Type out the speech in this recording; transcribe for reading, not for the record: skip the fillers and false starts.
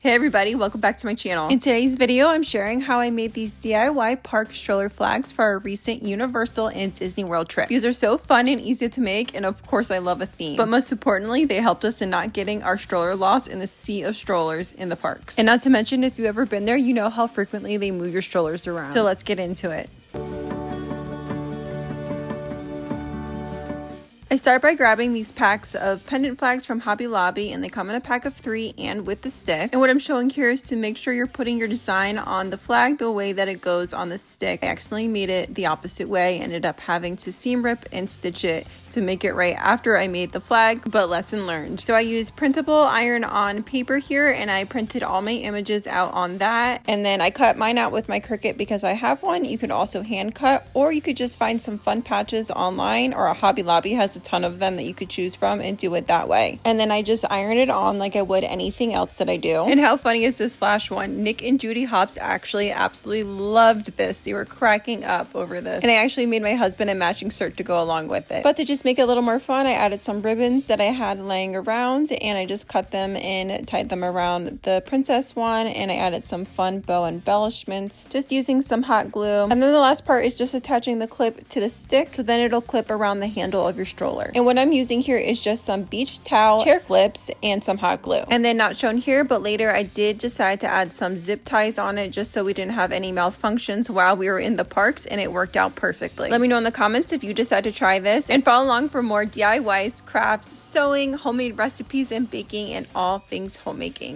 Hey everybody, welcome back to my channel. In today's video, I'm sharing how I made these DIY park stroller flags for our recent Universal and Disney World trip. These are so fun and easy to make, and of course I love a theme. But most importantly, they helped us in not getting our stroller lost in the sea of strollers in the parks. And not to mention, if you've ever been there, you know how frequently they move your strollers around. So let's get into it. I start by grabbing these packs of pendant flags from Hobby Lobby, and they come in a pack of 3 and with the sticks. And what I'm showing here is to make sure you're putting your design on the flag the way that it goes on the stick. I accidentally made it the opposite way, ended up having to seam rip and stitch it to make it right after I made the flag, but lesson learned. So I used printable iron-on paper here, and I printed all my images out on that, and then I cut mine out with my Cricut because I have one. You could also hand cut, or you could just find some fun patches online, or a Hobby Lobby has a ton of them that you could choose from and do it that way. And then I just iron it on like I would anything else that I do. And how funny is this flash one? Nick and Judy Hobbs actually absolutely loved this. They were cracking up over this. And I actually made my husband a matching shirt to go along with it. But to just make it a little more fun, I added some ribbons that I had laying around, and I just cut them and tied them around the princess one, and I added some fun bow embellishments just using some hot glue. And then the last part is just attaching the clip to the stick, so then it'll clip around the handle of your stroller. And what I'm using here is just some beach towel, chair clips, and some hot glue. And then not shown here, but later I did decide to add some zip ties on it just so we didn't have any malfunctions while we were in the parks, and it worked out perfectly. Let me know in the comments if you decide to try this, and follow along for more DIYs, crafts, sewing, homemade recipes, and baking, and all things homemaking.